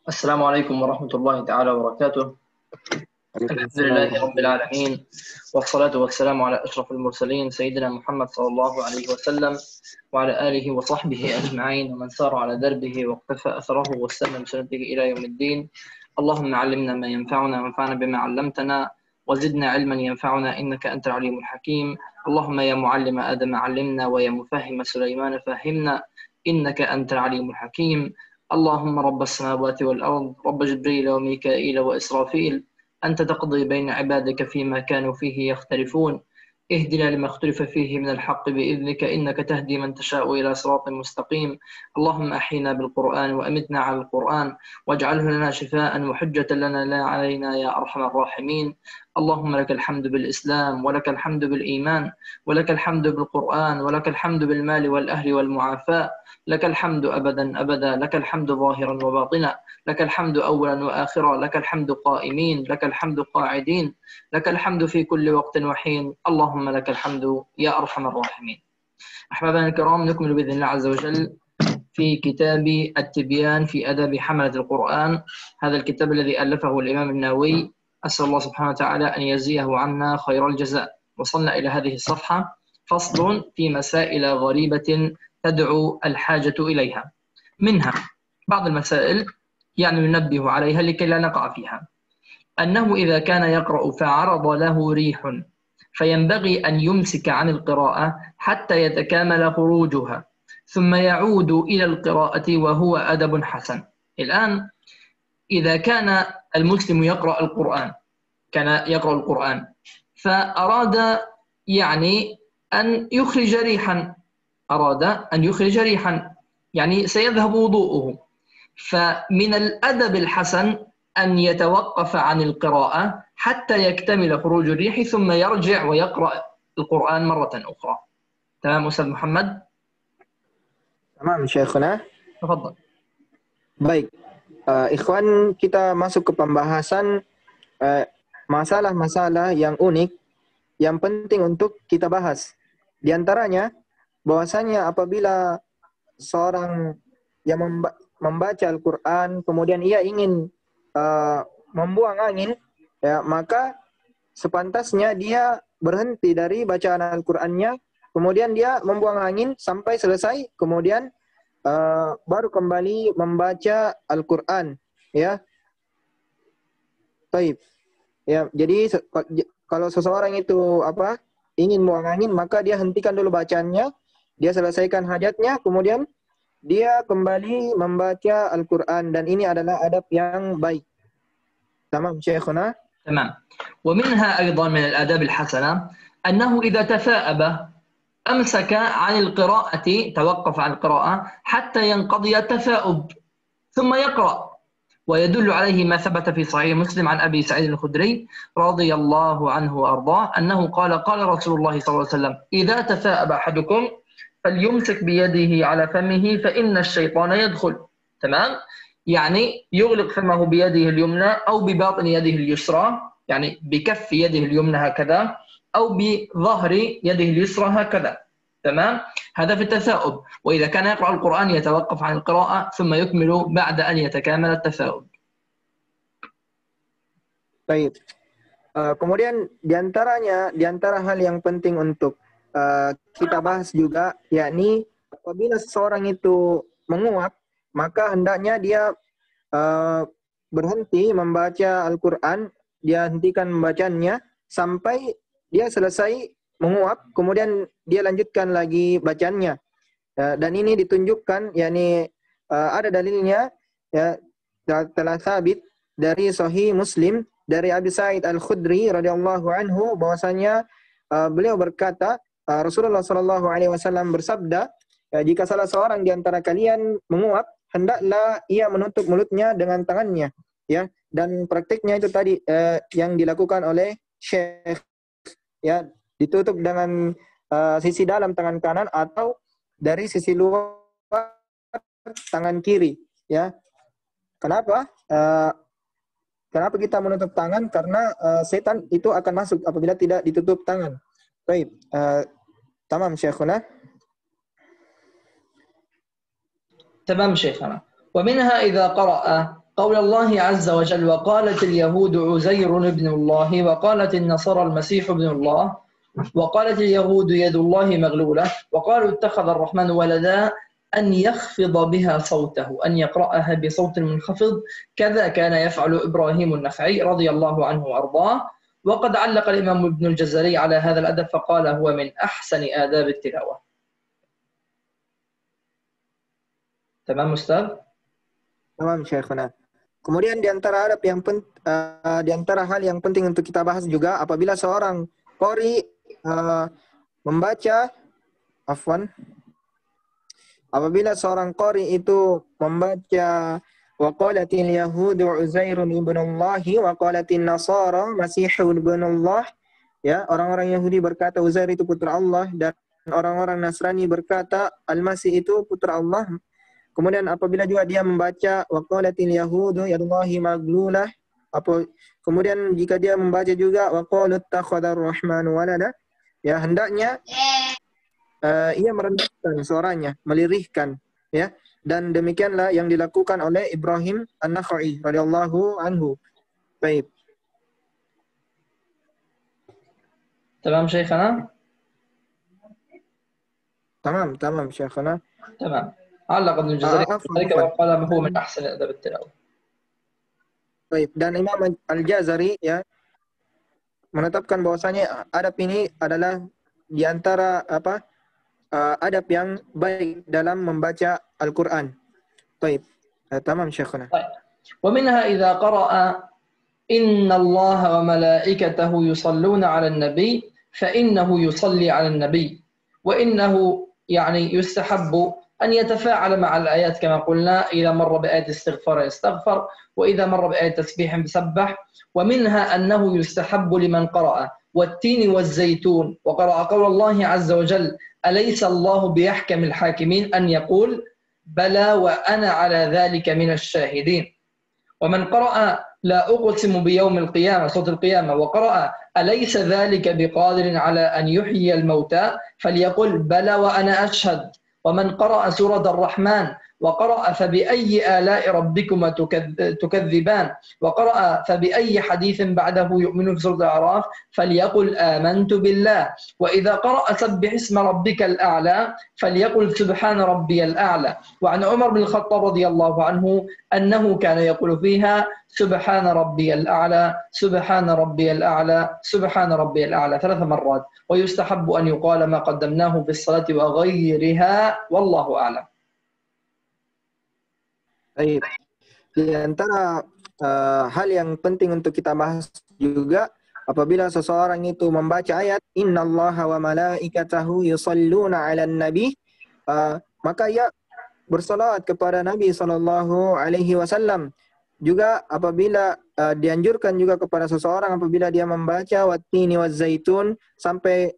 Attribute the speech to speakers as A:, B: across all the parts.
A: السلام عليكم ورحمة الله تعالى وبركاته.
B: عليكم
A: الحمد
B: السلام
A: لله
B: ورحمة
A: رب
B: الله.
A: العالمين، والصلاة والسلام على أشرف المرسلين سيدنا محمد صلى الله عليه وسلم وعلى آله وصحبه أجمعين ومن سار على دربه واقتفى أثره واستنى بسنته إلى يوم الدين. اللهم علمنا ما ينفعنا وانفعنا بما علمتنا وزدنا علما ينفعنا إنك أنت العليم الحكيم. اللهم يا معلم آدم علمنا ويا مفهم سليمان فهمنا إنك أنت العليم الحكيم. اللهم رب السماوات والأرض، رب جبريل وميكائيل وإسرافيل، أنت تقضي بين عبادك فيما كانوا فيه يختلفون، اهدنا لما اختلف فيه من الحق بإذنك إنك تهدي من تشاء إلى صراط مستقيم. اللهم أحينا بالقرآن وأمتنا على القرآن واجعله لنا شفاء وحجة لنا لا علينا يا أرحم الراحمين. اللهم لك الحمد بالإسلام ولك الحمد بالإيمان ولك الحمد بالقرآن ولك الحمد بالمال والأهل والمعافاة. لك الحمد أبدا أبدا، لك الحمد ظاهرا وباطنا، لك الحمد أولا وآخرا، لك الحمد قائمين، لك الحمد قاعدين، لك الحمد في كل وقت وحين. اللهم لك الحمد يا أرحم الراحمين. أحبابنا الكرام، نكمل بإذن الله عز وجل في كتاب التبيان في أدب حملة القرآن، هذا الكتاب الذي ألفه الإمام النووي، أسأل الله سبحانه وتعالى أن يجزيه عنا خير الجزاء. وصلنا إلى هذه الصفحة: فصل في مسائل غريبة تدعو الحاجة إليها. منها بعض المسائل ننبه عليها لكي لا نقع فيها، أنه إذا كان يقرأ فعرض له ريح فينبغي أن يمسك عن القراءة حتى يتكامل خروجها ثم يعود إلى القراءة وهو أدب حسن. الآن إذا كان المسلم يقرأ القرآن، فأراد أن يخرج ريحا، سيذهب وضوءه، فمن الأدب الحسن أن يتوقف عن القراءة حتى يكتمل خروج الريح ثم يرجع ويقرأ القرآن مرة أخرى. تمام أستاذ محمد؟
B: Tamam, Syekhuna.
A: تفضل.
B: Baik, Ikhwan, kita masuk ke pembahasan masalah-masalah yang unik, yang penting untuk kita bahas. Di antaranya, bahwasanya apabila seorang yang membaca Al-Quran, kemudian ia ingin membuang angin, ya, maka sepantasnya dia berhenti dari bacaan Al-Qurannya, kemudian dia membuang angin sampai selesai, kemudian baru kembali membaca Al-Quran, ya. Taib. Ya, jadi kalau seseorang itu ingin buang angin, maka dia hentikan dulu bacaannya, dia selesaikan hajatnya, kemudian dia kembali membaca Al-Quran, dan ini adalah adab yang baik. Tamam, Syekhuna.
A: تمام. ومنها أيضا من الآداب الحسنة أنه إذا تثاءب أمسك عن القراءة، توقف عن القراءة حتى ينقضي التثاؤب ثم يقرأ. ويدل عليه ما ثبت في صحيح مسلم عن أبي سعيد الخدري رضي الله عنه وأرضاه أنه قال: قال رسول الله صلى الله عليه وسلم: إذا تثاءب أحدكم فليمسك بيده على فمه فإن الشيطان يدخل. تمام؟ يغلق فمه بيده اليمنى أو بباطن يده اليسرى، بكف يده اليمنى هكذا أو بظهر يده اليسرى هكذا. تمام؟ هذا في التثاؤب. وإذا كان يقرأ القرآن يتوقف عن القراءة ثم يكمل بعد أن يتكامل التثاؤب.
B: Baik. Kemudian di antara hal yang penting untuk kita bahas juga, yakni apabila seseorang itu menguap, maka hendaknya dia berhenti membaca Al-Quran, dia hentikan membacanya sampai dia selesai menguap, kemudian dia lanjutkan lagi bacaannya. Dan ini ditunjukkan, ada dalilnya, ya, telah sabit dari Sahih Muslim dari Abi Sa'id Al-Khudri radhiyallahu anhu, bahwasanya beliau berkata, Rasulullah sallallahu alaihi wasallam bersabda, jika salah seorang di antara kalian menguap, hendaklah ia menutup mulutnya dengan tangannya, ya. Dan praktiknya itu tadi yang dilakukan oleh Syekh, ya, ditutup dengan sisi dalam tangan kanan atau dari sisi luar tangan kiri, ya. Kenapa? Kenapa kita menutup tangan? Karena setan itu akan masuk apabila tidak ditutup tangan. Baik, tamam Syekhuna.
A: تمام شيخنا. ومنها إذا قرأ قول الله عز وجل وقالت اليهود عزير ابن الله وقالت النصارى المسيح ابن الله وقالت اليهود يد الله مغلولة وقالوا اتخذ الرحمن ولدا أن يخفض بها صوته أن يقرأها بصوت منخفض كذا كان يفعل إبراهيم النخعي رضي الله عنه وأرضاه وقد علق الإمام ابن الجزري على هذا الأدب فقال هو من أحسن آداب التلاوة. تمام أستاذ؟
B: Tamam Syekhuna. Kemudian di antara di antara hal yang penting untuk kita bahas juga apabila seorang qori membaca apabila seorang qori itu membaca wa qalatil yahudu Uzairun ibnullah wa qalatin nasara Masihun ibnullah, ya, orang-orang Yahudi berkata Uzair itu putra Allah dan orang-orang Nasrani berkata Al-Masih itu putra Allah. Kemudian apabila juga dia membaca waqalatil yahudu yadullahi maglulah, kemudian jika dia membaca juga waqalut takhadar rahmanu walada, ya hendaknya ia merendahkan suaranya, melirihkan, ya. Dan demikianlah yang dilakukan oleh Ibrahim An-Nakhai radhiyallahu anhu. Baik.
A: تمام شيخنا؟
B: تمام شيخنا.
A: تمام. علق ابن الجزري ذلك وقال هو من أحسن أدب التلاوة.
B: Baik, dan Imam Al-Jazari ya menetapkan bahwasanya adab ini adalah di antara adab yang baik dalam membaca Al-Qur'an. Baik. Tamam Syekhuna.
A: طيب. ومنها إذا قرأ إن الله وملائكته يصلون على النبي فإنه يصلي على النبي وإنه يعني يستحب أن يتفاعل مع الآيات كما قلنا إذا مر بآية استغفار يستغفر وإذا مر بآية تسبيح يسبح ومنها أنه يستحب لمن قرأ والتين والزيتون وقرأ قول الله عز وجل أليس الله بيحكم الحاكمين أن يقول بلى وأنا على ذلك من الشاهدين ومن قرأ لا أقسم بيوم القيامة صوت القيامة وقرأ أليس ذلك بقادر على أن يحيي الموتى فليقل بلى وأنا أشهد ومن قرأ سورة الرحمن وقرأ فبأي آلاء ربكما تكذبان وقرأ فبأي حديث بعده يؤمن في سورة الأعراف فليقل آمنت بالله وإذا قرأ سبح اسم ربك الأعلى فليقل سبحان ربي الأعلى وعن عمر بن الخطاب رضي الله عنه أنه كان يقول فيها سبحان ربي الأعلى سبحان ربي الأعلى سبحان ربي الأعلى 3 مرات ويستحب أن يقال ما قدمناه في الصلاة وغيرها والله أعلم.
B: Baik. Di antara hal yang penting untuk kita bahas juga apabila seseorang itu membaca ayat innallaha wa malaikatahu yusalluna 'alan nabi, maka ia bersalawat kepada Nabi sallallahu alaihi wasallam. Juga apabila dianjurkan juga kepada seseorang apabila dia membaca wattini wazzaitun sampai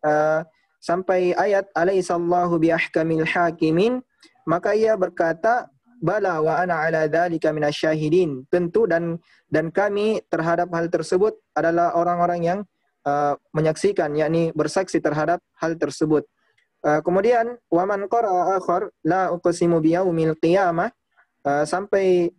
B: ayat alaisallahu biahkamil hakimin, maka ia berkata bala wa ana ala dzalika minasyahidin, tentu dan kami terhadap hal tersebut adalah orang-orang yang menyaksikan, yakni bersaksi terhadap hal tersebut. Kemudian waman qara'a akhar la uqsimu biyaumil qiyamah sampai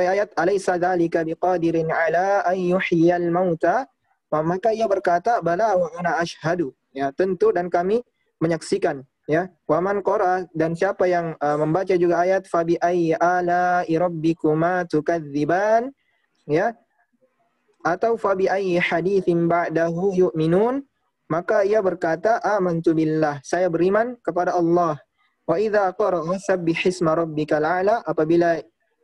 B: ayat alaysa dzalika biqadirin ala an yuhyiyal mauta, maka ia berkata bala wa ana asyhadu, ya, tentu dan kami menyaksikan, ya. Waman qara, dan siapa yang membaca juga ayat fabi ayyi ala'i rabbikuma tukadziban, ya, atau fabi ayyi haditsin ba'dahu yu'minun, maka ia berkata amantu billah, saya beriman kepada Allah. Wa idza qara'a sabbihisma rabbikal a'la, apabila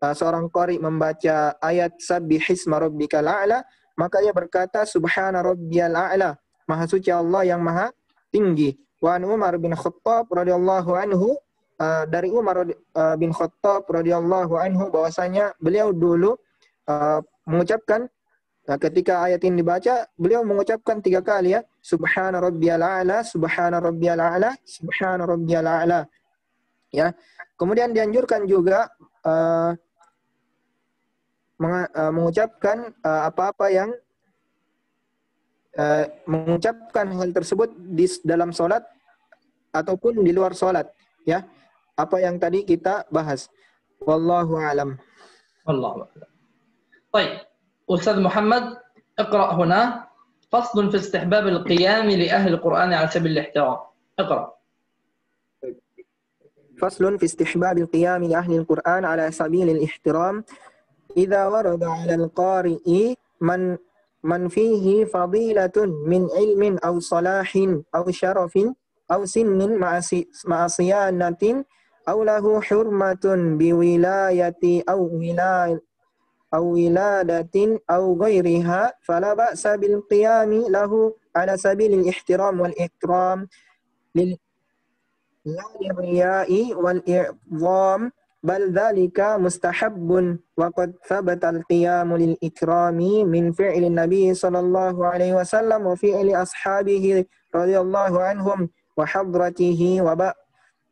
B: seorang qari membaca ayat sabbihisma rabbikal a'la, maka ia berkata subhana rabbiyal a'la, maha suci Allah yang maha tinggi. Wa Umar bin Khattab radhiyallahu anhu, dari Umar bin Khattab radhiyallahu anhu bahwasanya beliau dulu mengucapkan ketika ayat ini dibaca, beliau mengucapkan 3 kali, ya, subhana rabbiyal a'la, subhana rabbiyal a'la, subhana rabbiyal a'la, ya. Kemudian dianjurkan juga mengucapkan apa-apa yang mengucapkan hal tersebut di dalam solat ataupun di luar solat, ya, apa yang tadi kita bahas. Wallahu alam.
A: والله أعلم. طيب أستاذ محمد اقرأ هنا فصل في استحباب القيام لأهل القرآن على سبيل الاحترام. اقرأ.
B: فصل في استحباب القيام لأهل القرآن على سبيل الاحترام إذا ورد على القارئ من فيه فضيلة من علم أو صلاح أو شرف أو سن مع صيانة أو له حرمة بولاية أو ولادة أو غيرها فلا بأس بالقيام له على سبيل الاحترام والإكرام لا للرياء والإعظام بل ذلك مستحب وقد ثبت القيام للإكرام من فعل النبي صلى الله عليه وسلم وفعل أصحابه رضي الله عنهم وحضرته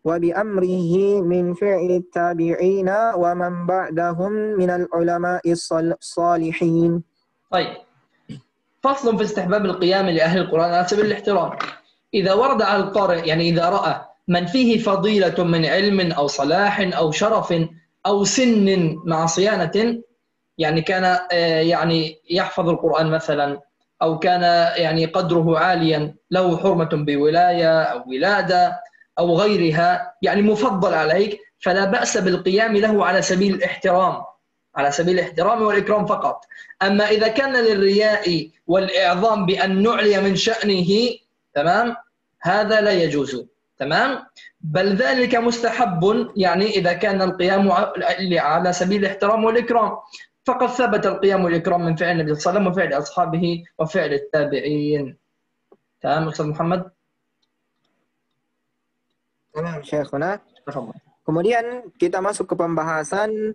B: وبأمره من فعل التابعين ومن بعدهم من العلماء الصالحين.
A: طيب فصل في استحباب القيام لأهل القرآن على سبيل الاحترام إذا ورد على القارئ، يعني إذا رأى من فيه فضيلة من علم أو صلاح أو شرف أو سن مع صيانة، يعني كان يعني يحفظ القرآن مثلا، أو كان يعني قدره عاليا، له حرمة بولاية أو ولادة أو غيرها، يعني مفضل عليك، فلا بأس بالقيام له على سبيل الاحترام، على سبيل الاحترام والإكرام فقط. أما إذا كان للرياء والإعظام بأن نعلي من شأنه، تمام، هذا لا يجوز، تمام، بل ذلك مستحب، يعني إذا كان القيام على سبيل الاحترام والإكرام، فقد ثبت القيام والإكرام من فعل النبي صلى الله عليه وسلم وفعل أصحابه وفعل التابعين. تمام أستاذ محمد؟
B: Tamam, Syekhuna.
A: تفضل.
B: Kemudian kita masuk ke pembahasan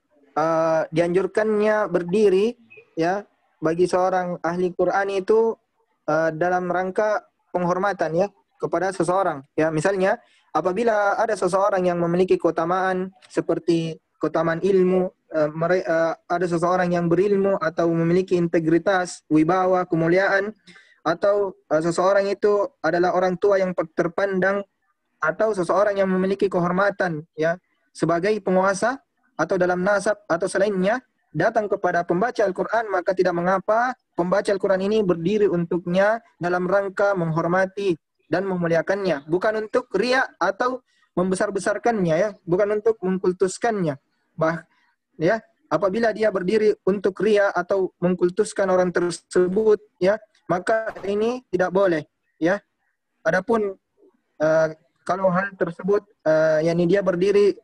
B: dianjurkannya berdiri ya bagi seorang ahli Quran itu dalam rangka penghormatan ya kepada seseorang ya. Misalnya apabila ada seseorang yang memiliki keutamaan seperti keutamaan ilmu, ada seseorang yang berilmu atau memiliki integritas, wibawa, kemuliaan, atau seseorang itu adalah orang tua yang terpandang, atau seseorang yang memiliki kehormatan ya sebagai penguasa atau dalam nasab atau selainnya datang kepada pembaca Al-Quran, maka tidak mengapa pembaca Al-Quran ini berdiri untuknya dalam rangka menghormati dan memuliakannya, bukan untuk riya atau membesar-besarkannya ya, bukan untuk mengkultuskannya. Ya, apabila dia berdiri untuk riya atau mengkultuskan orang tersebut ya, maka ini tidak boleh ya. Adapun kalau hal tersebut yakni dia berdiri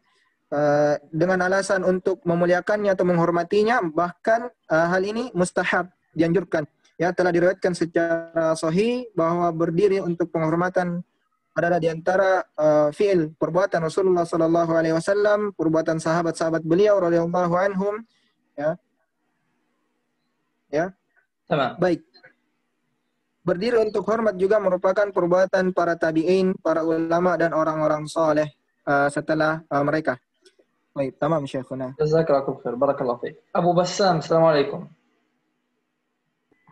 B: dengan alasan untuk memuliakannya atau menghormatinya, bahkan hal ini mustahab, dianjurkan. Ya, telah diriwayatkan secara sahih bahwa berdiri untuk penghormatan adalah diantara fi'il perbuatan Rasulullah sallallahu alaihi wasallam, perbuatan sahabat-sahabat beliau radhiyallahu anhum ya. Ya.
A: Tamam.
B: Baik. Berdiri untuk hormat juga merupakan perbuatan para tabi'in, para ulama dan orang-orang saleh setelah mereka. Baik, tamam Syekhuna.
A: Jazakallahu khair, barakallahu fiik. Abu Bassam, assalamualaikum.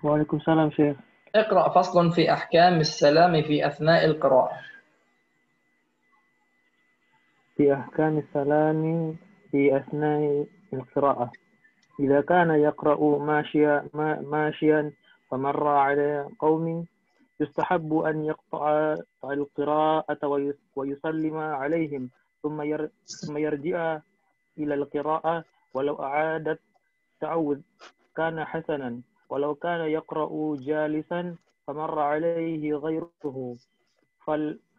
C: Waalaikumsalam Syekh.
A: اقرأ فصل في أحكام السلام في أثناء القراءة.
C: في أحكام السلام في أثناء القراءة. إذا كان يقرأ ماشيا فمر على قوم يستحب أن يقطع القراءة ويسلم عليهم ثم يرجع إلى القراءة ولو أعاد التعوذ كان حسنا، ولو كان يقرأ جالسا فمر عليه غيره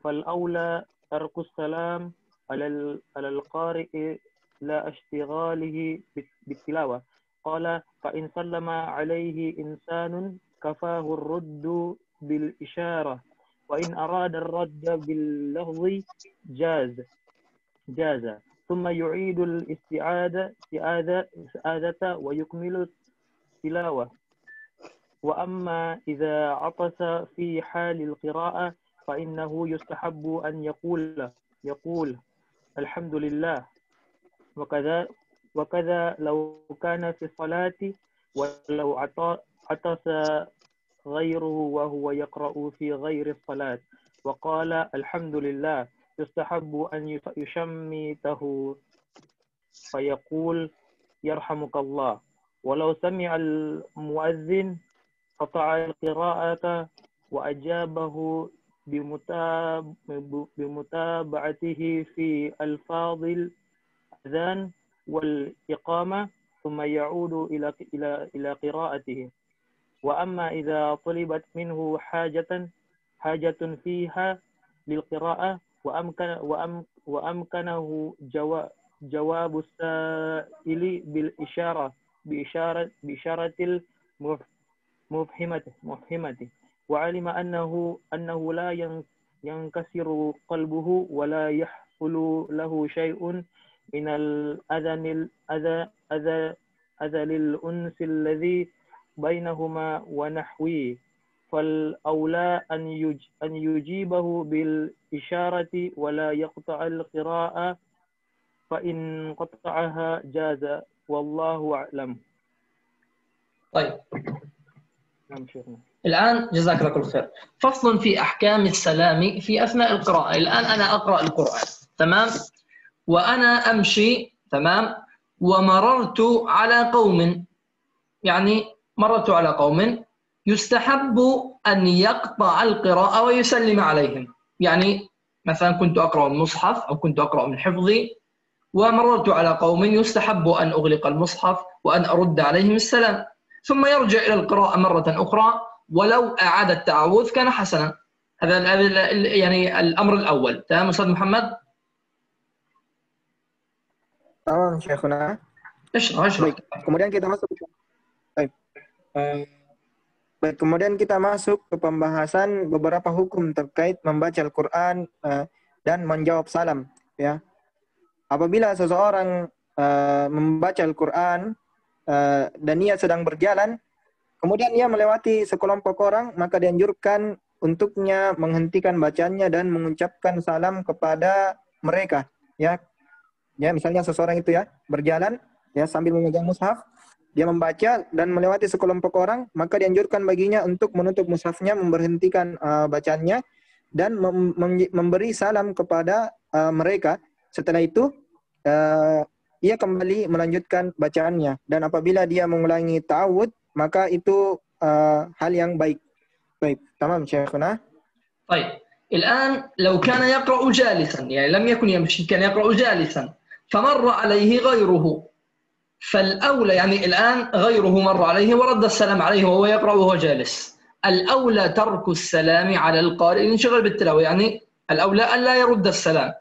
C: فالأولى ترك السلام على القارئ لا اشتغاله بالتلاوة. قال فإن سلم عليه إنسان كفاه الرد بالإشارة، وإن أراد الرد باللفظ جاز ثم يعيد الاستعاذة ويكمل التلاوة. وأما إذا عطس في حال القراءة فإنه يستحب أن يقول الحمد لله، وكذا لو كان في الصلاة، ولو عطس غيره وهو يقرأ في غير الصلاة وقال الحمد لله يستحب أن يشمته فيقول يرحمك الله. ولو سمع المؤذن قطع القراءة وأجابه بمتابعته في ألفاظ الأذان والإقامة ثم يعود إلى قراءته. وأما إذا طلبت منه حاجة فيها للقراءة وأمكنه جواب السائل بإشارة المفهمة وعلم أنه لا ينكسر قلبه ولا يحصل له شيء من الأذى للأنس الذي بينهما ونحوه، فالأولى أن يجيبه بالإشارة ولا يقطع القراءة، فإن قطعها جاز والله أعلم.
A: طيب
C: نعم شيخنا.
A: الآن جزاك الله كل خير. فصل في أحكام السلام في أثناء القراءة. الآن أنا أقرأ القرآن، تمام، وأنا أمشي، تمام، ومررت على قوم، يعني مررت على قوم يستحب أن يقطع القراءة ويسلم عليهم. يعني مثلا كنت أقرأ المصحف أو كنت أقرأ من حفظي ومررت على قوم يستحب أن أغلق المصحف وأن أرد عليهم السلام، ثم يرجع إلى القراءة مرة أخرى، ولو أعاد التعوذ كان حسنا. هذا يعني الأمر الأول. تمام أستاذ محمد؟
B: Tamam Syekhuna.
A: اشرح.
B: Baik, kemudian kita masuk. Baik. Baik, kemudian kita masuk ke pembahasan beberapa hukum terkait membaca Al-Quran dan menjawab salam. Ya, apabila seseorang membaca Al-Quran dan ia sedang berjalan, kemudian ia melewati sekelompok orang, maka dianjurkan untuknya menghentikan bacanya dan mengucapkan salam kepada mereka. Ya, misalnya seseorang itu ya berjalan ya sambil memegang mushaf, dia membaca dan melewati sekelompok orang, maka dianjurkan baginya untuk menutup mushafnya, memberhentikan bacaannya dan memberi salam kepada mereka. Setelah itu ia kembali melanjutkan bacaannya, dan apabila dia mengulangi ta'awud, maka itu hal yang baik. Baik, tamam Syekhuna.
A: طيب الآن لو كان يقرأ جالسا، يعني لم يكن يمشي، كان يقرأ جالسا فمر عليه غيره، فالأولى يعني الآن غيره مر عليه ورد السلام عليه وهو يقرأ وهو جالس، الأولى ترك السلام على القارئ، ينشغل بالتلاوة، يعني الأولى ألا يرد السلام.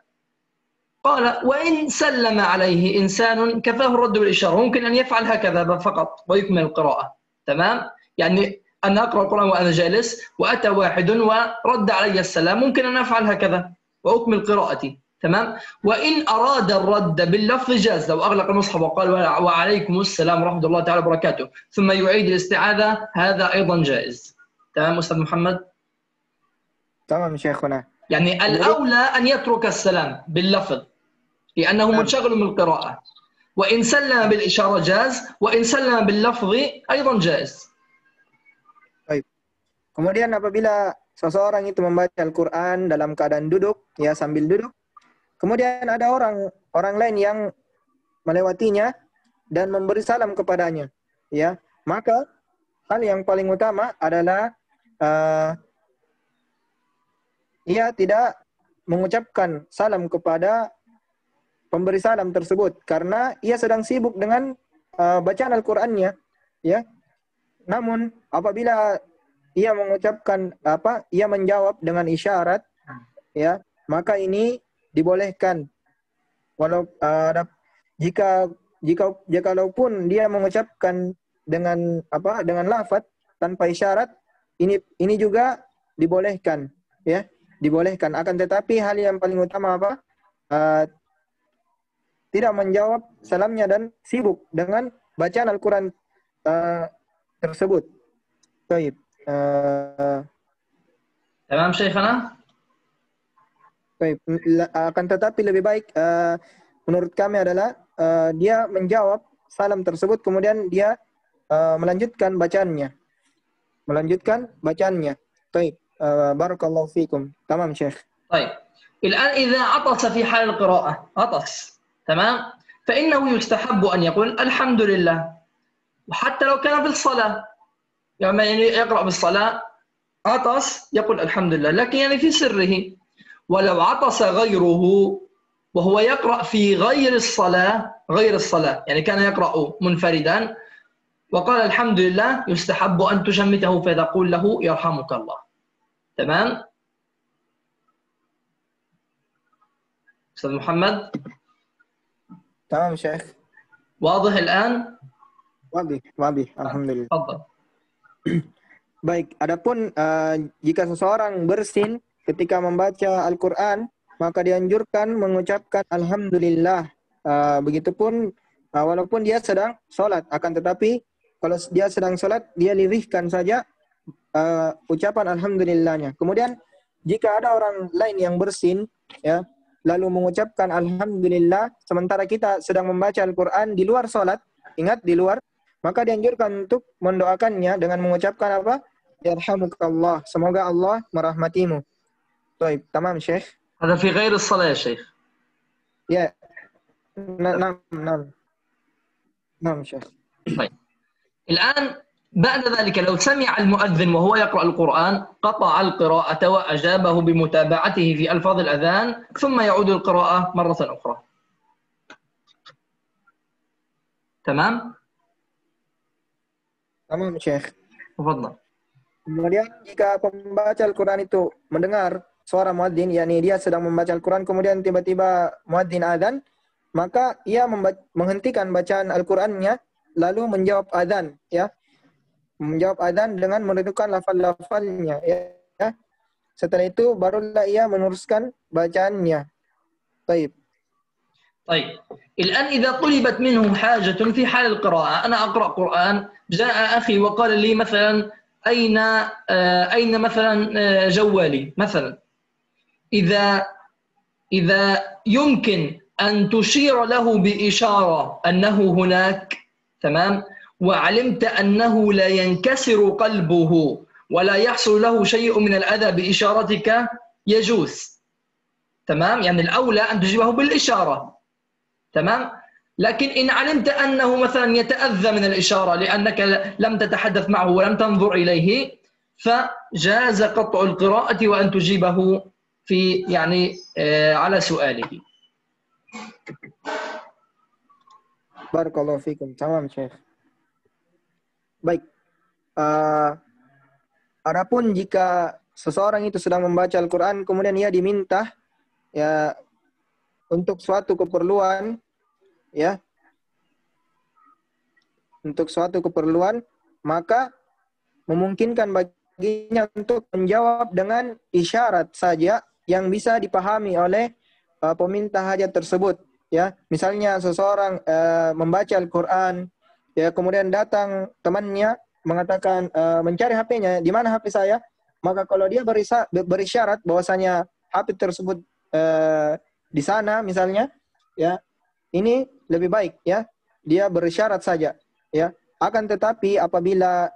A: قال وإن سلم عليه إنسان كفاه الرد بالإشارة، ممكن أن يفعل هكذا فقط ويكمل القراءة. تمام؟ يعني أنا أقرأ القرآن وأنا جالس وأتى واحد ورد علي السلام، ممكن أن أفعل هكذا وأكمل قراءتي. تمام؟ وإن أراد الرد باللفظ جاز، لو أغلق المصحف وقال وعليكم السلام ورحمة الله تعالى وبركاته ثم يعيد الاستعاذة، هذا أيضا جائز. تمام أستاذ محمد؟
B: تمام شيخنا.
A: يعني الأولى أن يترك السلام باللفظ لأنه منشغل بالقراءة، وإن سلم بالإشارة جاز، وإن سلم باللفظ أيضا جائز.
B: Baik. Kemudian apabila seseorang itu membaca Al-Quran dalam keadaan duduk, ya sambil duduk, kemudian ada orang lain yang melewatinya dan memberi salam kepadanya, ya, maka hal yang paling utama adalah ia tidak mengucapkan salam kepada pemberi salam tersebut karena ia sedang sibuk dengan bacaan Al-Qur'annya, ya. Namun apabila ia mengucapkan ia menjawab dengan isyarat, ya, maka ini dibolehkan. Walau jikalaupun dia mengucapkan dengan lafaz tanpa isyarat, ini juga dibolehkan, ya, dibolehkan. Akan tetapi hal yang paling utama tidak menjawab salamnya dan sibuk dengan bacaan Al-Quran tersebut. Baik.
A: Tamam Syekhana?
B: Baik. Akan tetapi lebih baik menurut kami adalah dia menjawab salam tersebut kemudian dia melanjutkan bacaannya. Baik. Barakallahu fikum. Tamam Syekh.
A: طيب الآن إذا عطس في حال القراءة، عطس، تمام، فإنه يستحب أن يقول الحمد لله، وحتى لو كان في الصلاة، يعني يقرأ بالصلاة عطس يقول الحمد لله، لكن يعني في سره. ولو عطس غيره وهو يقرأ في غير الصلاة يعني كان يقرأ منفردا وقال الحمد لله، يستحب أن تشمته فتقول له يرحمك الله. تمام؟ أستاذ محمد؟
B: تمام Syekh.
A: واضح الآن؟
B: Wabih. Alhamdulillah.
A: تفضل.
B: Baik, adapun jika seseorang bersin ketika membaca Al-Quran, maka dianjurkan mengucapkan Alhamdulillah. Begitupun walaupun dia sedang sholat, akan tetapi kalau dia sedang sholat, dia lirihkan saja ucapan Alhamdulillahnya. Kemudian jika ada orang lain yang bersin, ya, lalu mengucapkan Alhamdulillah, sementara kita sedang membaca Al-Quran di luar sholat, ingat di luar, maka dianjurkan untuk mendoakannya dengan mengucapkan apa? Yarhamukallah, semoga Allah merahmatimu. Baik, tamam Syekh.
A: هذا في غير الصلاة يا شيخ.
B: Ya. نعم Syekh.
A: طيب. الآن بعد ذلك لو سمع المؤذن وهو يقرأ القرآن قطع القراءة وأجابه بمتابعته في ألفاظ الأذان ثم يعود القراءة مرة أخرى. تمام؟
B: Tamam Syekh.
A: تفضل.
B: Kemudian jika pembaca Al-Quran itu mendengar suara muadzin, yakni dia sedang membaca Al-Quran, kemudian tiba-tiba muadzin adzan, maka ia menghentikan bacaan Al-Qurannya, lalu menjawab adzan, ya. Menjawab adzan dengan meredukan lafal-lafalnya, ya. Setelah itu barulah ia meneruskan bacaannya. Baik.
A: طيب الآن إذا طلبت منه حاجة في حال القراءة، أنا أقرأ قرآن، جاء أخي وقال لي مثلا أين مثلا جوالي مثلا، إذا يمكن أن تشير له بإشارة أنه هناك، تمام، وعلمت أنه لا ينكسر قلبه ولا يحصل له شيء من الأذى بإشارتك يجوز، تمام، يعني الأولى أن تجيبه بالإشارة، تمام. لكن إن علمت أنه مثلا يتأذى من الإشارة لأنك لم تتحدث معه ولم تنظر إليه، فجاز قطع القراءة وأن تجيبه في يعني على سؤاله.
B: Barakallahu fikum. Tamam Syekh. Baik. Adapun jika seseorang itu sedang membaca Al-Quran, kemudian ia diminta ya untuk suatu keperluan, ya, untuk suatu keperluan, maka memungkinkan baginya untuk menjawab dengan isyarat saja yang bisa dipahami oleh peminta hajat tersebut, ya. Misalnya seseorang membaca Al-Quran, ya, kemudian datang temannya mengatakan mencari HP-nya, di mana HP saya? Maka kalau dia berisyarat bahwasanya HP tersebut di sana misalnya, ya, ini lebih baik, ya, dia berisyarat saja, ya. Akan tetapi apabila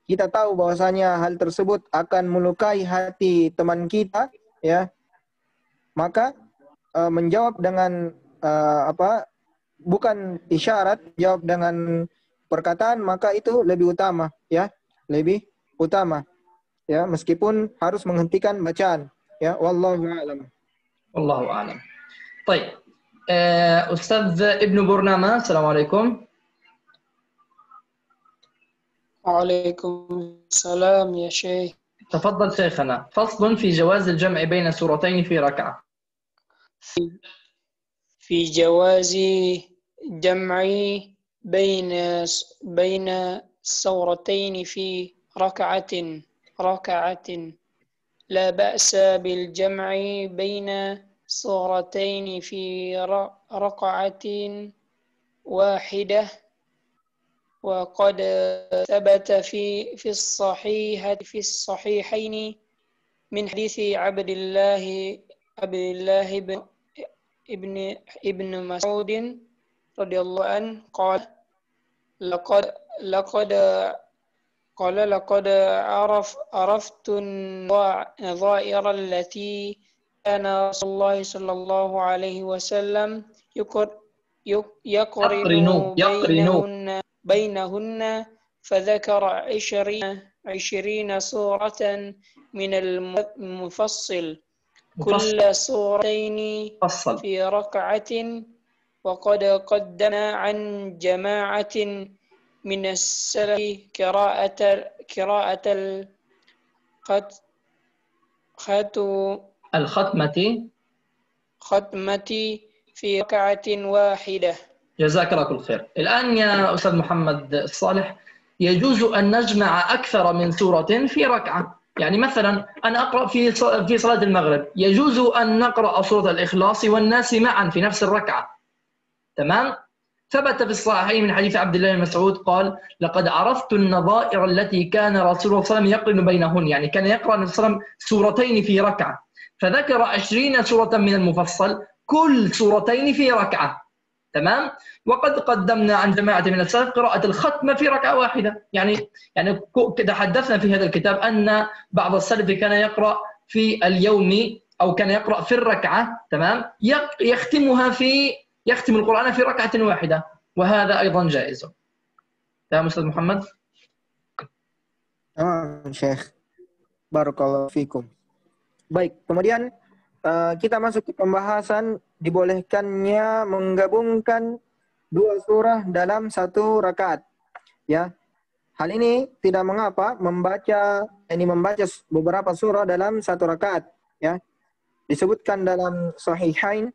B: kita tahu bahwasanya hal tersebut akan melukai hati teman kita, ya, maka menjawab dengan bukan isyarat, jawab dengan perkataan, maka itu lebih utama, ya, lebih utama, ya, meskipun harus menghentikan bacaan. Ya, wallahu a'lam.
A: والله أعلم. طيب أستاذ ابن برنامة، السلام عليكم.
D: وعليكم السلام يا شيخ.
A: تفضل شيخنا. فصل في جواز الجمع بين سورتين في ركعة.
D: في جواز جمع بين سورتين في ركعة لا بأس بالجمع بين سورتين في ركعة واحدة، وقد ثبت في الصحيحين من حديث عبد الله ابن مسعود رضي الله عنه قال لقد عرفت الظاهر التي كان رسول الله صلى الله عليه وسلم يقرن بينهن فذكر عشرين سورة من المفصل كل سورتين في ركعة وقد قدمنا عن جماعة من السلف قراءة الختمة في ركعة واحدة.
A: جزاك الله كل خير. الآن يا أستاذ محمد الصالح يجوز أن نجمع أكثر من سورة في ركعة. يعني مثلا أنا أقرأ في صلاة المغرب، يجوز أن نقرأ سورة الإخلاص والناس معا في نفس الركعة. تمام؟ ثبت في الصحيحين من حديث عبد الله بن مسعود قال: لقد عرفت النظائر التي كان رسول الله صلى الله عليه وسلم يقرن بينهن، يعني كان يقرأ النبي صلى الله عليه وسلم سورتين في ركعة، فذكر 20 سورة من المفصل كل سورتين في ركعة. تمام؟ وقد قدمنا عن جماعة من السلف قراءة الختمة في ركعة واحدة. يعني تحدثنا في هذا الكتاب أن بعض السلف كان يقرأ في اليوم أو كان يقرأ في الركعة، تمام، يختم القرآن في ركعة واحدة، وهذا أيضا جائز. تمام أستاذ محمد؟
B: Tamam, Syekh. Barakallahu fikum. Baik, kemudian kita masuk ke pembahasan dibolehkannya menggabungkan dua surah dalam satu rakaat. Ya, hal ini tidak mengapa membaca beberapa surah dalam satu rakaat. Ya, disebutkan dalam Sahihain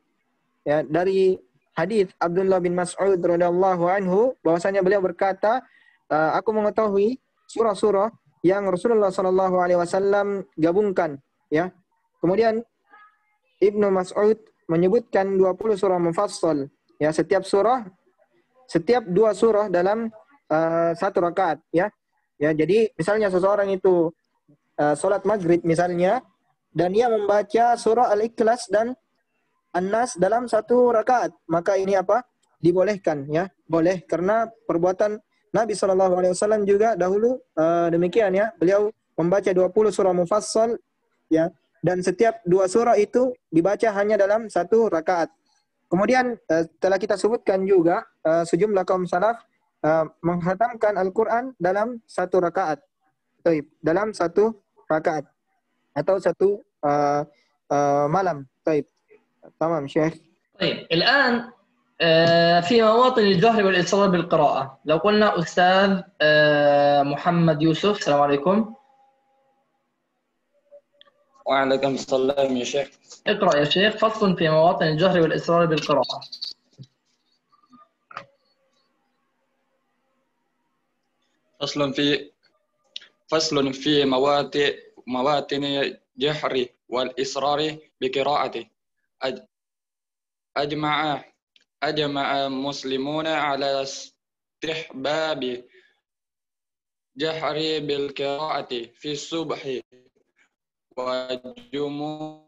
B: ya dari hadis Abdullah bin Mas'ud radhiyallahu anhu bahwasanya beliau berkata, aku mengetahui surah-surah yang Rasulullah sallallahu alaihi wasallam gabungkan. Ya, kemudian Ibnu Mas'ud menyebutkan 20 surah mufassal. Ya, setiap dua surah dalam satu rakaat. Ya, jadi misalnya seseorang itu sholat maghrib misalnya, dan dia membaca surah Al-Ikhlas dan An-Nas dalam satu rakaat, maka ini apa? Dibolehkan, ya, boleh karena perbuatan Nabi SAW juga dahulu demikian, ya, beliau membaca 20 surah mufassal, ya, dan setiap dua surah itu dibaca hanya dalam satu rakaat. Kemudian telah kita sebutkan juga sejumlah kaum salaf menghatamkan Al-Quran dalam satu rakaat, dalam satu rakaat atau satu malam. تمام شيخ.
A: طيب الآن في مواطن الجهر والإصرار بالقراءة، لو قلنا أستاذ محمد يوسف. السلام عليكم.
E: وعليكم السلام يا شيخ.
A: اقرأ يا شيخ. فصل في مواطن الجهر والإصرار بالقراءة.
E: فصل في مواطن الجهر والإصرار بقراءته. أجمع مسلمون على استحباب جهر بالقراءة في الصبح والجمعة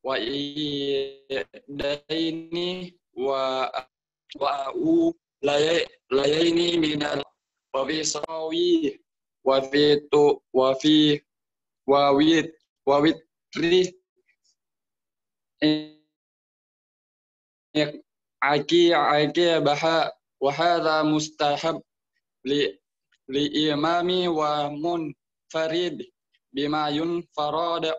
E: وعيدين وأوليين من التراويح وفي ووتر عقيبها، وهذا مستحب لإمام ومنفرد بما ينفرد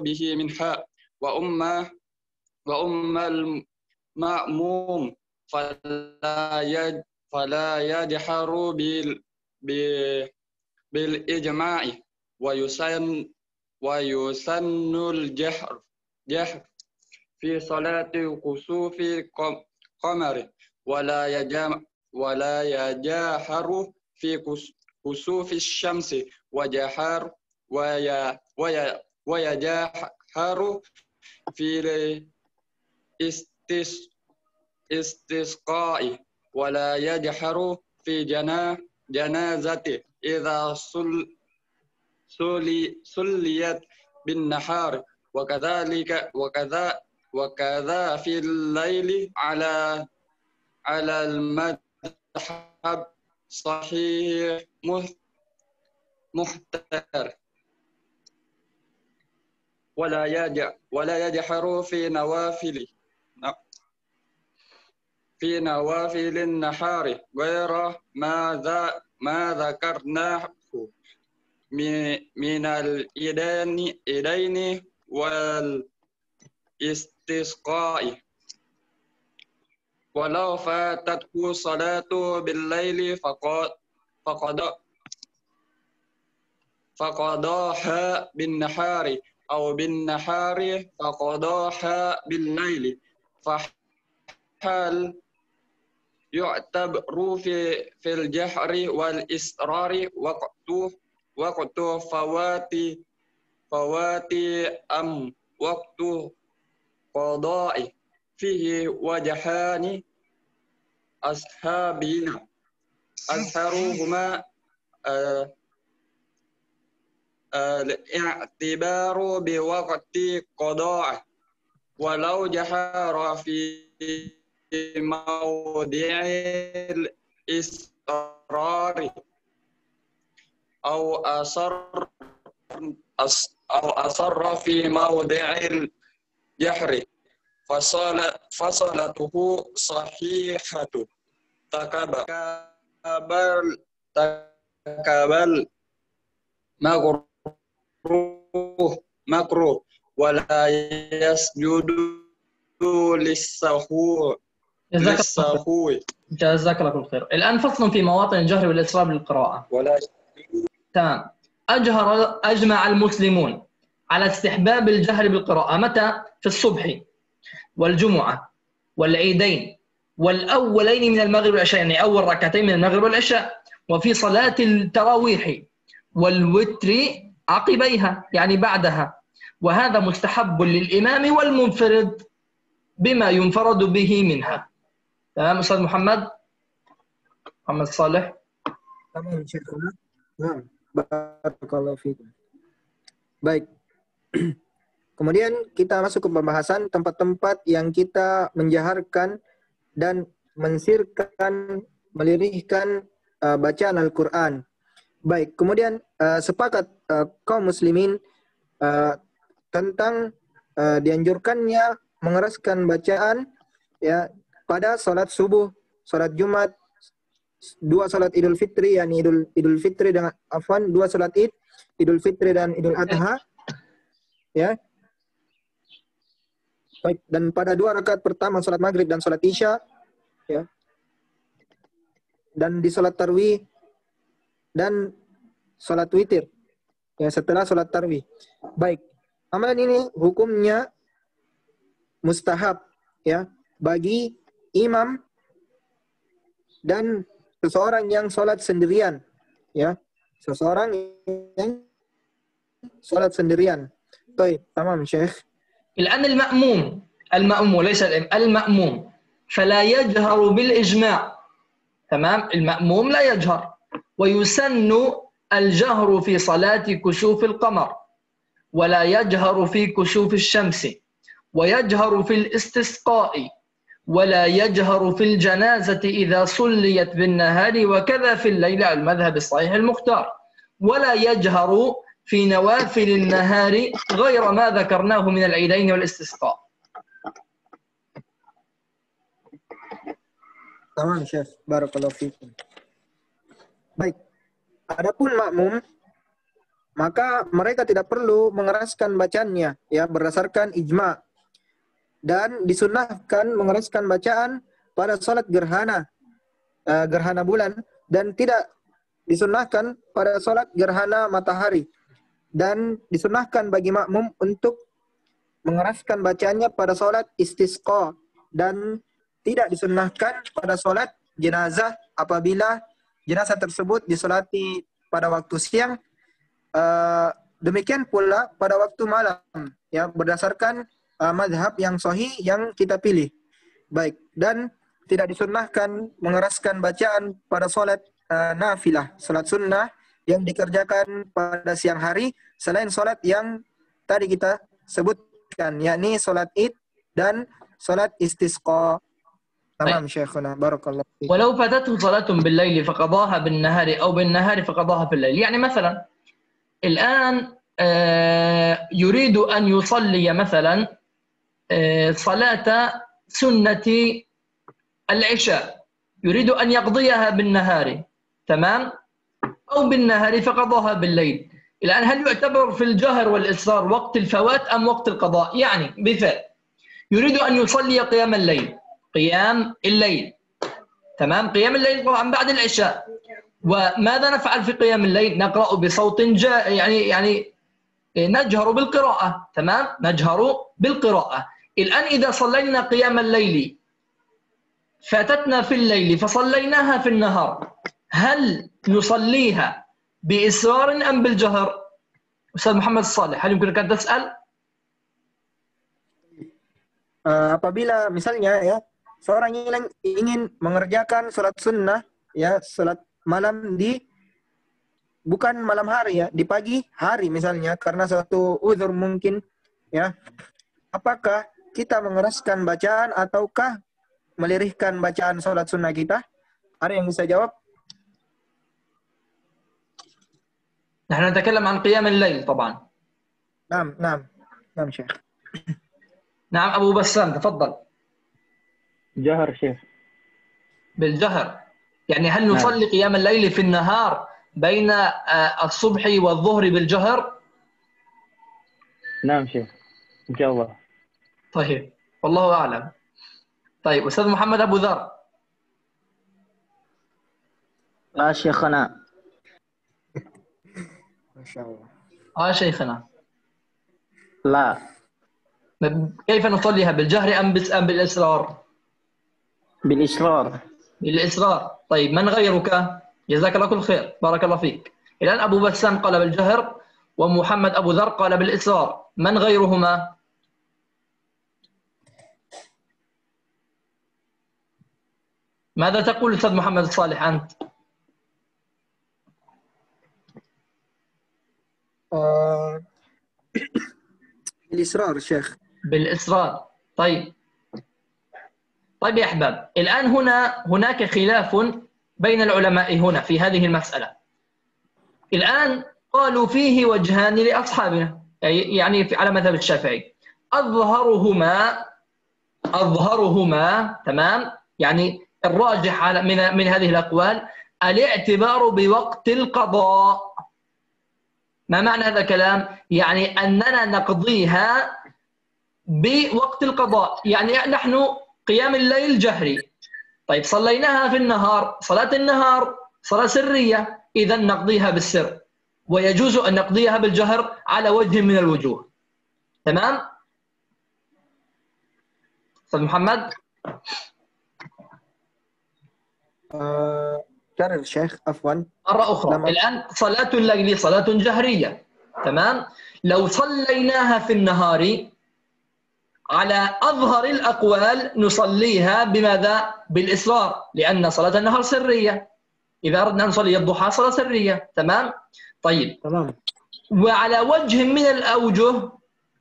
E: به منها، وأما المأموم فلا يجهر بالإجماع، ويسن الجهر في صلاة كسوف القمر، ولا يجهر في كسوف الشمس، ويجهر في الاستسقاء، ولا يجهر في جنازة إذا صليت بالنهار، وكذا في الليل على المذهب صحيح محتر. ولا يجهر في نوافل النهار غير ما ذكرناه من الإيدين والاستسقاء. ولو فاتته صلاة بالليل فقضاها بالنهار أو بالنهار فقضاها بالليل، فهل يعتبر في الجهر والإسرار وقت فوات أم وقت قضاء؟ فيه وجهان أصحابنا أظهرهما الاعتبار بوقت قضاء ولو جهر في موضع الإصرار أو أصر في موضع الجهر فصلته صحيحة. تقبل مكروه ولا يسجد للسهو.
A: جزاك الله كل خير. الآن فصل في مواطن الجهر والإسرار بالقراءة. تمام. أجمع المسلمون على استحباب الجهر بالقراءة متى؟ في الصبح والجمعة والعيدين والأولين من المغرب والعشاء، يعني أول ركعتين من المغرب والعشاء، وفي صلاة التراويح والوتر عقبيها يعني بعدها، وهذا مستحب للإمام والمنفرد بما ينفرد به منها. تمام أستاذ محمد صالح؟
B: تمام شيخنا. Nah, barakallahu fikum. Baik. Kemudian kita masuk ke pembahasan tempat-tempat yang kita menjaharkan dan mensirkan, melirihkan bacaan Al-Quran. Baik, kemudian sepakat kaum muslimin tentang dianjurkannya mengeraskan bacaan ya pada salat subuh, salat Jumat, dua salat Idul Fitri, yakni Idul Fitri dengan dua salat Id, Idul Fitri dan Idul Adha, ya. Baik, dan pada dua rakaat pertama salat Maghrib dan salat Isya, ya. Dan di salat Tarwih dan salat Witir, ya, setelah salat Tarwih. Baik, amalan ini hukumnya mustahab, ya, bagi imam dan seseorang yang sholat sendirian, ya, seseorang yang sholat sendirian. Baik, tamam Syekh.
A: الآن المأموم ليس المأموم فلا يجهر بالإجماع. تمام، المأموم لا يجهر، ويسن الجهر في صلاة كسوف القمر، ولا يجهر في كسوف الشمس، ويجهر في الاستسقاء، ولا يجهر في الجنازة إذا صليت بالنهار، وكذا في الليل على المذهب الصحيح المختار، ولا يجهر في نوافل النهار غير ما ذكرناه من العيدين والاستسقاء.
B: Tamam Syekh, barakallahu fikum. Baik, adapun makmum, maka mereka tidak perlu mengeraskan bacaannya, ya, berdasarkan ijma'. Dan disunahkan mengeraskan bacaan pada salat gerhana bulan, dan tidak disunahkan pada salat gerhana matahari. Dan disunahkan bagi makmum untuk mengeraskan bacaannya pada salat istisqa, dan tidak disunahkan pada salat jenazah apabila jenazah tersebut disolati pada waktu siang. Demikian pula pada waktu malam, ya, berdasarkan mazhab yang sahih yang kita pilih. Baik, dan tidak disunnahkan mengeraskan bacaan pada salat nafilah, salat sunnah yang dikerjakan pada siang hari selain salat yang tadi kita sebutkan, yakni salat Id dan salat istisqa. Tamam Syekhuna, barakallahu fiik.
A: ولو فاتته صلاة بالليل فقضاها بالنهار أو بالنهار فقضاها في الليل. يعني مثلا الآن يريد أن يصلي مثلا صلاة سنة العشاء، يريد أن يقضيها بالنهار، تمام، أو بالنهار فقضاها بالليل. الآن هل يعتبر في الجهر والإصرار وقت الفوات أم وقت القضاء؟ يعني مثال، يريد أن يصلي قيام الليل، قيام الليل، تمام، قيام الليل طبعا بعد العشاء. وماذا نفعل في قيام الليل؟ نقرأ بصوت يعني نجهر بالقراءة، تمام، نجهر بالقراءة. الآن إذا صلينا قيام الليل فاتتنا في الليل فصليناها في النهار، هل نصليها بإصرار أم بالجهر؟ أستاذ محمد الصالح، هل يمكنك أن تسأل؟
B: Apabila misalnya ya seorang ingin mengerjakan sholat sunnah ya sholat malam di bukan malam hari ya di pagi hari misalnya karena suatu uzur mungkin ya, apakah kita mengeraskan bacaan ataukah melirihkan bacaan sholat sunnah kita? Ada yang bisa jawab?
A: نحن نتكلم عن قيام الليل طبعا.
B: نعم شيخ.
A: نعم أبو بسام تفضل.
C: جهر شيخ.
A: بالجهر، يعني هل نصلي قيام الليل في النهار بين الصبح والظهر بالجهر؟
C: نعم شيخ إن شاء الله.
A: طيب والله أعلم. طيب أستاذ محمد أبو ذر.
F: لا شيخنا.
B: ما شاء الله.
A: شيخنا.
F: لا.
A: كيف نصليها، بالجهر أم بالإصرار؟
F: بالإصرار.
A: بالإصرار. طيب من غيرك؟ جزاك الله كل خير، بارك الله فيك. الآن أبو بسام قال بالجهر ومحمد أبو ذر قال بالإصرار، من غيرهما؟ ماذا تقول أستاذ محمد الصالح أنت؟
B: بالإصرار شيخ.
A: بالإصرار. طيب يا أحباب، الآن هناك خلاف بين العلماء هنا في هذه المسألة. الآن قالوا فيه وجهان لأصحابنا، يعني على مذهب الشافعي، أظهرهما تمام، يعني الراجح من هذه الأقوال الاعتبار بوقت القضاء. ما معنى هذا الكلام؟ يعني أننا نقضيها بوقت القضاء، يعني نحن قيام الليل جهري، طيب صليناها في النهار، صلاة النهار صلاة سرية، إذا نقضيها بالسر، ويجوز أن نقضيها بالجهر على وجه من الوجوه. تمام؟ أستاذ محمد؟
B: كرر الشيخ عفوا
A: مرة أخرى. الآن صلاة الليل صلاة جهرية، تمام؟ لو صليناها في النهار على أظهر الأقوال نصليها بماذا؟ بالإصرار، لأن صلاة النهار سرية، إذا أردنا أن نصلي الضحى صلاة سرية، تمام؟ طيب
B: تمام.
A: وعلى وجه من الأوجه،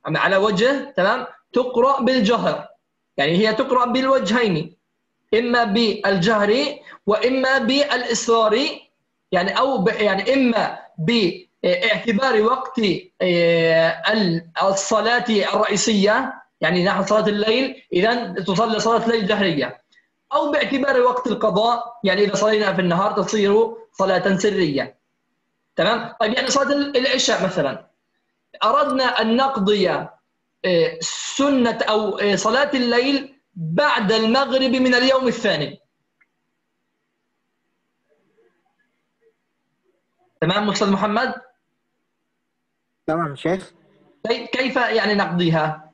A: على وجه تمام تقرأ بالجهر، يعني هي تقرأ بالوجهين، إما بالجهر وإما بالإصرار، يعني أو يعني إما باعتبار وقت الصلاة الرئيسية، يعني نحن صلاة الليل إذا تصلي صلاة الليل جهرية، أو باعتبار وقت القضاء، يعني إذا صلينا في النهار تصير صلاة سرية. تمام؟ طيب يعني صلاة العشاء مثلا أردنا أن نقضي سنة أو صلاة الليل بعد المغرب من اليوم الثاني. تمام أستاذ محمد؟
B: تمام شيخ.
A: كيف يعني نقضيها؟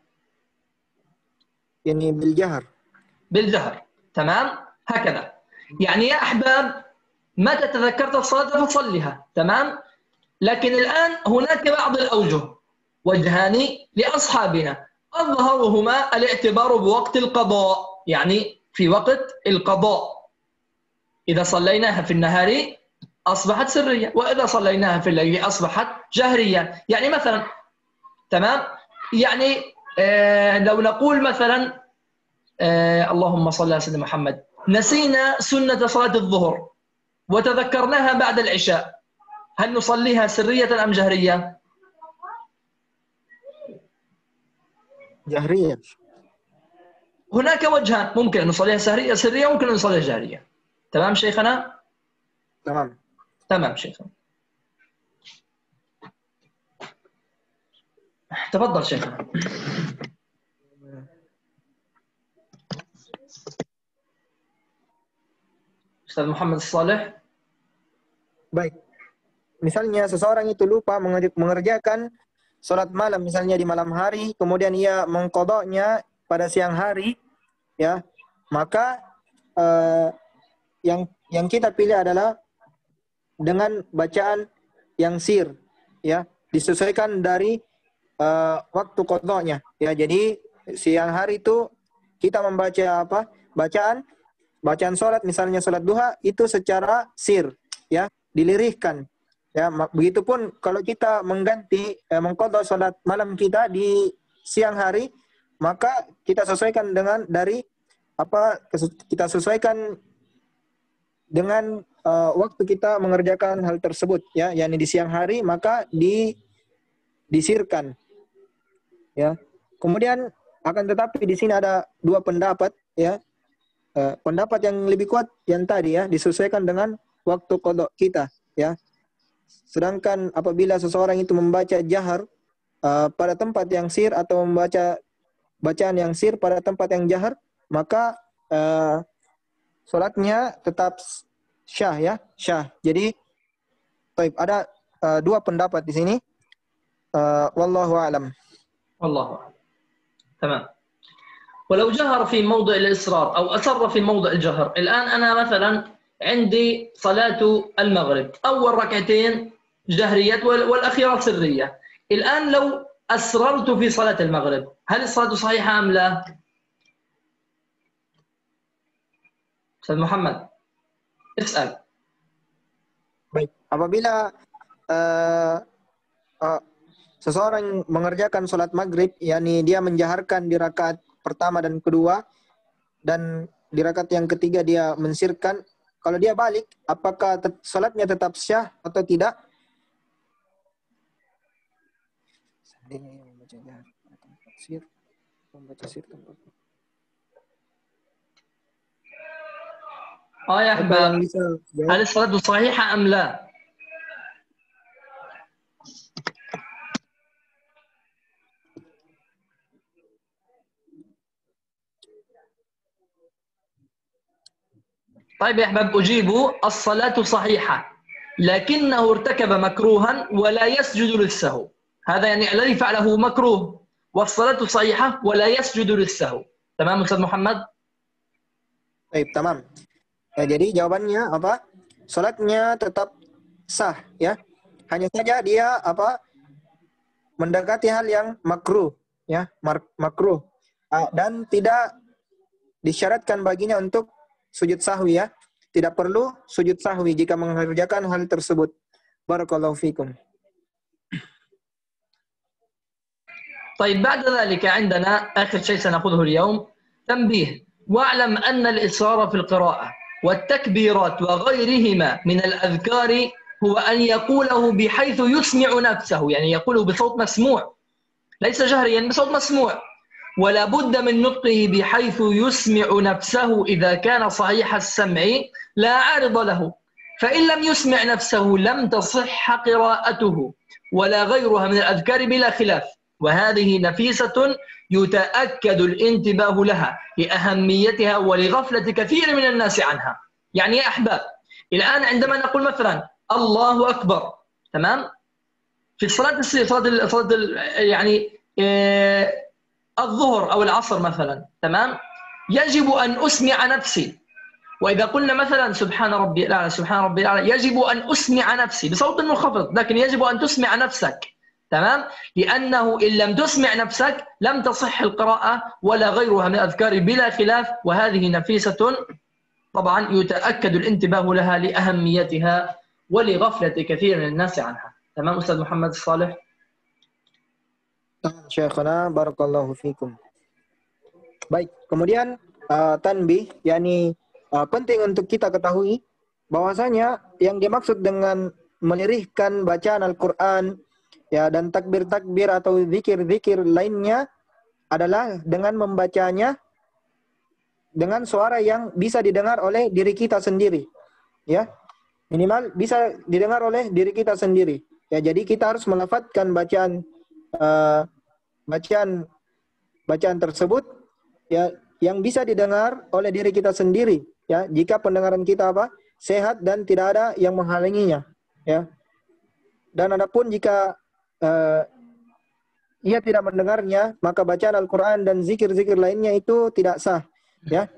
B: يعني بالجهر.
A: بالجهر، تمام؟ هكذا. يعني يا أحباب متى تذكرت الصلاة فصلها، تمام؟ لكن الآن هناك بعض الأوجه، وجهان لأصحابنا، أظهرهما الاعتبار بوقت القضاء، يعني في وقت القضاء إذا صليناها في النهار أصبحت سرية، وإذا صليناها في الليل أصبحت جهرية. يعني مثلا تمام، يعني لو نقول مثلا اللهم صل على سيدنا محمد، نسينا سنة صلاة الظهر وتذكرناها بعد العشاء، هل نصليها سرية أم جهرية؟
B: jahriyah.
A: هناك وجهان، ممكن أن نصليها سرية وممكن أن نصليها جهرية. تمام شيخنا؟ تمام شيخنا. تفضل شيخنا. Ustaz Muhammad Saleh.
B: Baik. Misalnya seseorang itu lupa mengerjakan sholat malam, misalnya di malam hari, kemudian ia mengqadanya pada siang hari, ya, maka yang kita pilih adalah dengan bacaan yang sir, ya, disesuaikan dari waktu qadanya, ya. Jadi siang hari itu kita membaca apa? Bacaan sholat, misalnya sholat duha itu secara sir, ya, dilirihkan. Ya, begitupun kalau kita mengganti mengqadha sholat malam kita di siang hari, maka kita sesuaikan dengan dari apa? Kita sesuaikan dengan waktu kita mengerjakan hal tersebut, ya, yakni di siang hari, maka disirkan, ya. Kemudian akan tetapi di sini ada dua pendapat, ya. Pendapat yang lebih kuat yang tadi, ya, disesuaikan dengan waktu qadha kita, ya. Sedangkan apabila seseorang itu membaca jahar pada tempat yang sir atau membaca bacaan yang sir pada tempat yang jahar, maka salatnya tetap syah, ya, syah. Jadi ada dua pendapat di sini. Wallahu a'lam.
A: والله تمام. ولو جهر في موضع الإصرار أو أسر في موضع الجهر، الآن أنا مثلا عندي صلاة المغرب أول ركعتين جهريات والأخيرة سرية. الآن لو أسررت في صلاة المغرب هل الصلاة صحيحة أم لا؟ أستاذ محمد اسأل.
B: Baik, apabila seseorang mengerjakan sholat maghrib, yakni dia menjaharkan di rakaat pertama dan kedua, dan di rakaat yang ketiga dia mensirkan, kalau dia balik, apakah sholatnya tetap syah atau tidak?
A: يا أحباب، هل الصلاة صحيحة أم لا؟ طيب يا أحباب، أجيب الصلاة صحيحة لكنه ارتكب مكروها ولا يسجد للسهو. هذا يعني الذي فعله مكروه والصلاة صحيحة ولا يسجد للسهو. تمام أستاذ محمد؟
B: Baik, tamam. Ya, jadi jawabannya apa? Salatnya tetap sah, ya. Hanya saja dia apa? Mendekati hal yang makruh, ya, makruh. Dan tidak disyaratkan baginya untuk sujud sahwi, ya. Tidak perlu sujud sahwi jika mengerjakan hal tersebut. Barakallahu fikum.
A: طيب بعد ذلك عندنا آخر شيء سنأخذه اليوم تنبيه. واعلم أن الإصرار في القراءة والتكبيرات وغيرهما من الأذكار هو أن يقوله بحيث يسمع نفسه، يعني يقوله بصوت مسموع ليس جهريا، بصوت مسموع، ولا بد من نطقه بحيث يسمع نفسه إذا كان صحيح السمع لا عارض له، فإن لم يسمع نفسه لم تصح قراءته ولا غيرها من الأذكار بلا خلاف، وهذه نفيسة يتأكد الانتباه لها لأهميتها ولغفلة كثير من الناس عنها. يعني يا أحباب، الآن عندما نقول مثلا الله أكبر، تمام، في صلاة يعني الظهر أو العصر مثلا، تمام، يجب أن أسمع نفسي. وإذا قلنا مثلا سبحان ربي الأعلى سبحان ربي الأعلى، يجب أن أسمع نفسي بصوت منخفض، لكن يجب أن تسمع نفسك، تمام، لأنه إن لم تسمع نفسك لم تصح القراءة ولا غيرها من الأذكار بلا خلاف، وهذه نفيسة طبعا يتأكد الانتباه لها لأهميتها ولغفلة كثير من الناس عنها. تمام أستاذ محمد الصالح؟
B: Syekhana, barakallahu fikum. Baik, kemudian tanbih, yakni penting untuk kita ketahui bahwasanya yang dimaksud dengan melirihkan bacaan Al-Quran, ya, dan takbir-takbir atau zikir-zikir lainnya adalah dengan membacanya dengan suara yang bisa didengar oleh diri kita sendiri. Ya. Minimal bisa didengar oleh diri kita sendiri. Ya, jadi kita harus melafadzkan bacaan tersebut ya yang bisa didengar oleh diri kita sendiri. Ya, jika pendengaran kita sehat dan tidak ada yang menghalanginya. Ya. Dan adapun jika ia tidak mendengarnya, maka bacaan Al-Quran dan zikir-zikir lainnya itu tidak sah. Ya,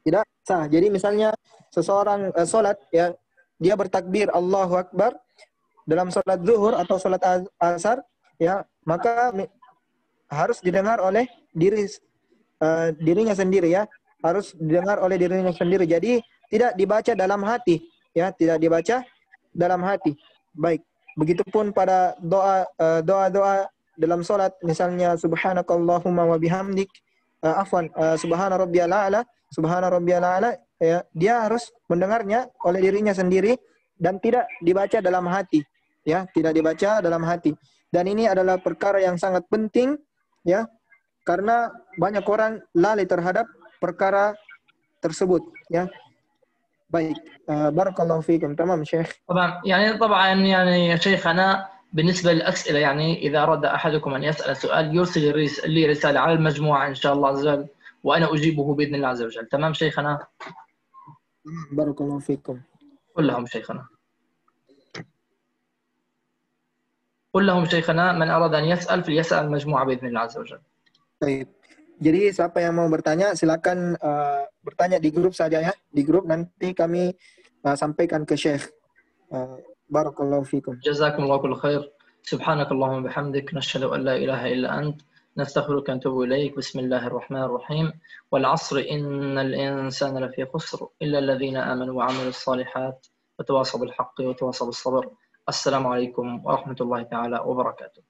B: tidak sah. Jadi misalnya seseorang sholat, ya, dia bertakbir Allahu Akbar dalam sholat zuhur atau sholat asar, ya, maka harus didengar oleh dirinya sendiri, ya, harus didengar oleh dirinya sendiri. Jadi tidak dibaca dalam hati, ya, tidak dibaca dalam hati. Baik, begitupun pada doa dalam sholat, misalnya subhanakallahumma wa bihamdik, subhana rabbiyal a'la, ya, dia harus mendengarnya oleh dirinya sendiri dan tidak dibaca dalam hati, ya, tidak dibaca dalam hati. Dan ini adalah perkara yang sangat penting, ya, karena banyak orang lalai terhadap perkara tersebut, ya. Baik, barakallahu fiikum. Tamam, Syekh.
A: طبعا يا شيخنا بالنسبة للأسئلة، يعني إذا أراد أحدكم أن يسأل سؤال يرسل لي رسالة على المجموعة إن شاء الله عز وجل، وأنا أجيبه بإذن الله عز وجل. تمام شيخنا؟
B: بارك الله فيكم.
A: قل لهم شيخنا من أراد أن يسأل فليسأل المجموعة بإذن الله عز وجل.
B: Baik. Jadi siapa yang mau bertanya silakan bertanya di grup saja, ya. Di grup nanti kami sampaikan ke Syekh. Barakallahu fikum.
A: جزاكم الله كل خير. سبحانك اللهم وبحمدك نشهد أن لا إله إلا أنت نستغفرك ونتوب إليك. بسم الله الرحمن الرحيم. والعصر إن الإنسان لفي خسر إلا الذين آمنوا وعملوا الصالحات وتواصوا بالحق وتواصوا بالصبر. السلام عليكم ورحمة الله تعالى وبركاته.